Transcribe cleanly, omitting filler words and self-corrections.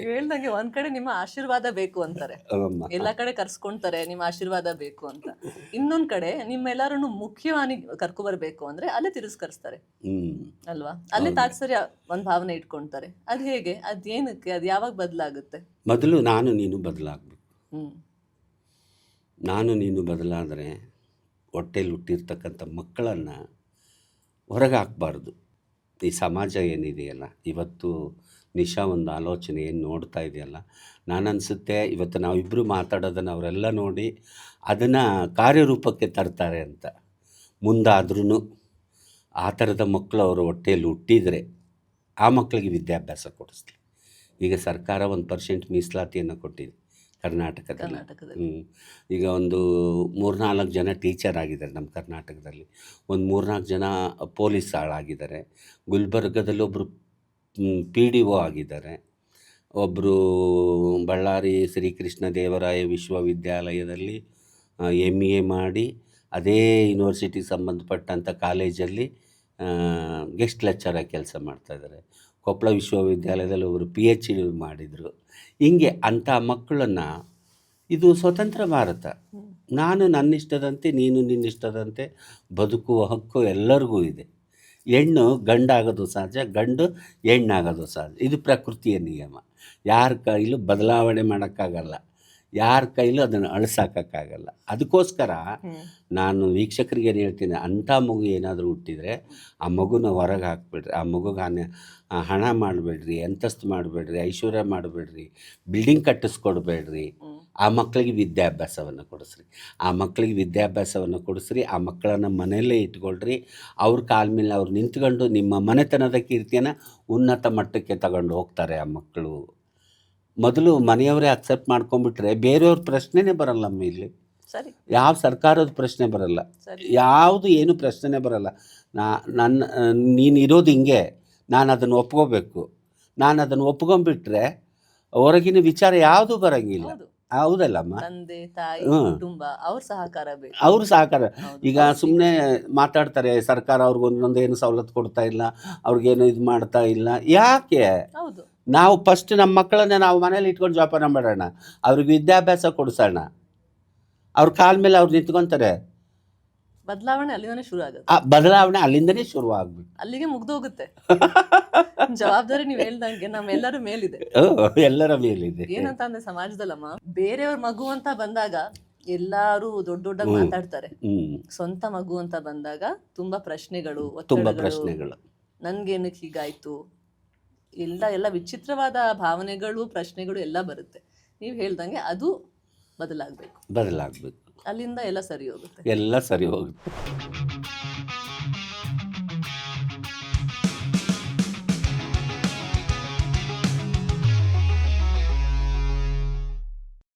ಹೇಳ್ದಂಗೆ ಒಂದ್ ಕಡೆ ನಿಮ್ಮ ಆಶೀರ್ವಾದ ಬೇಕು ಅಂತಾರೆ, ಅಮ್ಮ. ಎಲ್ಲಾ ಕಡೆ ಕರ್ಸ್ಕೊಂತಾರೆ ನಿಮ್ಮ ಆಶೀರ್ವಾದ ಬೇಕು ಅಂತ. ಇನ್ನೊಂದ್ ಕಡೆ ನಿಮ್ಮೆಲ್ಲರನ್ನು ಮುಖ್ಯವಾಣಿ ಕರ್ಕೊಬರ್ಬೇಕು ಅಂದ್ರೆ ಅಲ್ಲೇ ತಿರಸ್ಕರಿಸ್ತಾರೆ ಅಲ್ವಾ, ಅಲ್ಲೇ ತಾತ್ಸರ್ಯ ಒಂದ್ ಭಾವನೆ ಇಟ್ಕೊಂತಾರೆ. ಅದ್ ಹೇಗೆ, ಅದೇನಕ್ಕೆ, ಅದ್ ಯಾವಾಗ ಬದಲಾಗುತ್ತೆ? ಮೊದಲು ನಾನು ನೀನು ಬದಲಾಗಬೇಕು. ನಾನು ನೀನು ಬದಲಾದರೆ ಹೊಟ್ಟೆಲಿ ಹುಟ್ಟಿರ್ತಕ್ಕಂಥ ಮಕ್ಕಳನ್ನು ಹೊರಗೆ ಹಾಕ್ಬಾರ್ದು. ಈ ಸಮಾಜ ಏನಿದೆಯಲ್ಲ ಇವತ್ತು, ನಿಶಾ ಒಂದು ಆಲೋಚನೆ ಏನು ನೋಡ್ತಾ ಇದೆಯಲ್ಲ, ನಾನು ಅನಿಸುತ್ತೆ ಇವತ್ತು ನಾವಿಬ್ಬರು ಮಾತಾಡೋದನ್ನು ಅವರೆಲ್ಲ ನೋಡಿ ಅದನ್ನು ಕಾರ್ಯರೂಪಕ್ಕೆ ತರ್ತಾರೆ ಅಂತ. ಮುಂದಾದ್ರೂ ಆ ಥರದ ಮಕ್ಕಳು ಅವರು ಹೊಟ್ಟೆಯಲ್ಲಿ ಹುಟ್ಟಿದರೆ ಆ ಮಕ್ಕಳಿಗೆ ವಿದ್ಯಾಭ್ಯಾಸ ಕೊಡಿಸ್ಲಿ. ಈಗ ಸರ್ಕಾರ 1% ಮೀಸಲಾತಿಯನ್ನು ಕೊಟ್ಟಿದೆ ಕರ್ನಾಟಕದಲ್ಲಿ. ಈಗ ಒಂದು 3-4 ಜನ ಟೀಚರ್ ಆಗಿದ್ದಾರೆ ನಮ್ಮ ಕರ್ನಾಟಕದಲ್ಲಿ, ಒಂದು 3-4 ಜನ ಪೊಲೀಸ್ ಆಳಾಗಿದ್ದಾರೆ, ಗುಲ್ಬರ್ಗದಲ್ಲಿ ಒಬ್ಬರು PDO ಆಗಿದ್ದಾರೆ, ಒಬ್ಬರು ಬಳ್ಳಾರಿ ಶ್ರೀಕೃಷ್ಣ ದೇವರಾಯ ವಿಶ್ವವಿದ್ಯಾಲಯದಲ್ಲಿ MA ಮಾಡಿ ಅದೇ ಯೂನಿವರ್ಸಿಟಿಗೆ ಸಂಬಂಧಪಟ್ಟಂಥ ಕಾಲೇಜಲ್ಲಿ ಗೆಸ್ಟ್ ಲೆಕ್ಚರಾಗಿ ಕೆಲಸ ಮಾಡ್ತಾಯಿದ್ದಾರೆ. ಕೊಪ್ಪಳ ವಿಶ್ವವಿದ್ಯಾಲಯದಲ್ಲಿ ಒಬ್ಬರು PhD ಮಾಡಿದರು. ಹಿಂಗೆ ಅಂಥ ಮಕ್ಕಳನ್ನು, ಇದು ಸ್ವತಂತ್ರ ಭಾರತ, ನಾನು ನನ್ನಿಷ್ಟದಂತೆ ನೀನು ನಿನ್ನಿಷ್ಟದಂತೆ ಬದುಕುವ ಹಕ್ಕು ಎಲ್ಲರಿಗೂ ಇದೆ. ಹೆಣ್ಣು ಗಂಡಾಗೋದು ಸಹಜ, ಗಂಡು ಹೆಣ್ಣಾಗೋದು ಸಹಜ. ಇದು ಪ್ರಕೃತಿಯ ನಿಯಮ, ಯಾರ ಕೈಲೂ ಬದಲಾವಣೆ ಮಾಡೋಕ್ಕಾಗಲ್ಲ, ಯಾರ ಕೈಲೂ ಅದನ್ನು ಅಳಿಸಾಕೋಕ್ಕಾಗಲ್ಲ. ಅದಕ್ಕೋಸ್ಕರ ನಾನು ವೀಕ್ಷಕರಿಗೆ ಏನು ಹೇಳ್ತೀನಿ, ಅಂಥ ಮಗು ಏನಾದರೂ ಹುಟ್ಟಿದರೆ ಆ ಮಗುನ ಹೊರಗೆ ಹಾಕ್ಬಿಡ್ರಿ, ಆ ಮಗುಗೆ ಹಣ ಮಾಡಬೇಡ್ರಿ, ಅಂತಸ್ತು ಮಾಡಬೇಡ್ರಿ, ಐಶ್ವರ್ಯ ಮಾಡಬೇಡ್ರಿ, ಬಿಲ್ಡಿಂಗ್ ಕಟ್ಟಿಸ್ಕೊಡ್ಬೇಡ್ರಿ. ಆ ಮಕ್ಕಳಿಗೆ ವಿದ್ಯಾಭ್ಯಾಸವನ್ನು ಕೊಡಿಸ್ರಿ, ಆ ಮಕ್ಕಳಿಗೆ ವಿದ್ಯಾಭ್ಯಾಸವನ್ನು ಕೊಡಿಸ್ರಿ. ಆ ಮಕ್ಕಳನ್ನು ಮನೆಯಲ್ಲೇ ಇಟ್ಕೊಳ್ರಿ. ಅವ್ರ ಕಾಲ ಮೇಲೆ ಅವ್ರು ನಿಂತ್ಕೊಂಡು ನಿಮ್ಮ ಮನೆತನದ ಕೀರ್ತಿಯನ್ನು ಉನ್ನತ ಮಟ್ಟಕ್ಕೆ ತಗೊಂಡು ಹೋಗ್ತಾರೆ ಆ ಮಕ್ಕಳು. ಮೊದಲು ಮನೆಯವರೇ ಅಕ್ಸೆಪ್ಟ್ ಮಾಡ್ಕೊಂಡ್ಬಿಟ್ರೆ ಬೇರೆಯವ್ರ ಪ್ರಶ್ನೆನೇ ಬರಲ್ಲಮ್ಮ. ಇಲ್ಲಿ ಸರಿ, ಯಾವ ಸರ್ಕಾರದ ಪ್ರಶ್ನೆ ಬರಲ್ಲ, ಯಾವುದು ಏನು ಪ್ರಶ್ನೆನೇ ಬರಲ್ಲ. ನೀನು ಇರೋದು ಹಿಂಗೆ, ನಾನು ಅದನ್ನು ಒಪ್ಕೋಬೇಕು. ನಾನು ಅದನ್ನು ಒಪ್ಕೊಂಡ್ಬಿಟ್ರೆ ಹೊರಗಿನ ವಿಚಾರ ಯಾವುದೂ ಬರೋಂಗಿಲ್ಲ. ಹೌದಲ್ಲಮ್ಮ? ತಂದೆ ತಾಯಿ ಕುಟುಂಬ ಅವ್ರ ಸಹಕಾರ ಬೇಕು, ಅವ್ರ ಸಹಕಾರ. ಈಗ ಸುಮ್ಮನೆ ಮಾತಾಡ್ತಾರೆ, ಸರ್ಕಾರ ಅವ್ರಿಗೊಂದೊಂದು ಏನು ಸವಲತ್ತು ಕೊಡ್ತಾ ಇಲ್ಲ, ಅವ್ರಿಗೇನು ಇದು ಮಾಡ್ತಾ ಇಲ್ಲ. ಯಾಕೆ? ಹೌದು, ನಾವು ಫಸ್ಟ್ ನಮ್ಮ ಮಕ್ಕಳನ್ನ ನಾವು ಮನೇಲಿ ಇಟ್ಕೊಂಡು ಜೋಪಾನ ಮಾಡೋಣ, ಅವ್ರಿಗೆ ವಿದ್ಯಾಭ್ಯಾಸ ಕೊಡಿಸೋಣ, ಅವ್ರ ಕಾಲ ಮೇಲೆ ಅವ್ರು ನಿಂತ್ಕೊತಾರೆ. ಬದಲಾವಣೆ ಅಲ್ಲಿಂದನೇ ಶುರು ಆಗುತ್ತೆ. ಆ ಬದಲಾವಣೆ ಅಲ್ಲಿಂದನೇ ಶುರು ಆಗ್ಬೇಕು, ಅಲ್ಲಿಗೆ ಮುಗ್ದೋಗುತ್ತೆ. ಜವಾಬ್ದಾರಿ ನೀವು ಹೇಳ್ದಂಗೆ ನಮ್ಮೆಲ್ಲರ ಮೇಲಿದೆ, ಎಲ್ಲರ ಮೇಲಿದೆ. ಏನಂತ ಅಂದ್ರೆ ಸಮಾಜದಲ್ಲಮ್ಮ, ಬೇರೆಯವ್ರ ಮಗು ಅಂತ ಬಂದಾಗ ಎಲ್ಲಾರು ದೊಡ್ಡ ದೊಡ್ಡ ಮಾತಾಡ್ತಾರೆ. ಸ್ವಂತ ಮಗು ಅಂತ ಬಂದಾಗ ತುಂಬಾ ಪ್ರಶ್ನೆಗಳು, ಪ್ರಶ್ನೆಗಳು, ನನ್ಗೇನಕ್ಕೆ ಹೀಗಾಯ್ತು, ಎಲ್ಲ ವಿಚಿತ್ರವಾದ ಭಾವನೆಗಳು, ಪ್ರಶ್ನೆಗಳು ಎಲ್ಲ ಬರುತ್ತೆ. ನೀವು ಹೇಳ್ದಂಗೆ ಅದು ಬದಲಾಗಬೇಕು, ಬದಲಾಗಬೇಕು. ಅಲ್ಲಿಂದ ಎಲ್ಲ ಸರಿ ಹೋಗುತ್ತೆ, ಎಲ್ಲ ಸರಿ ಹೋಗುತ್ತೆ.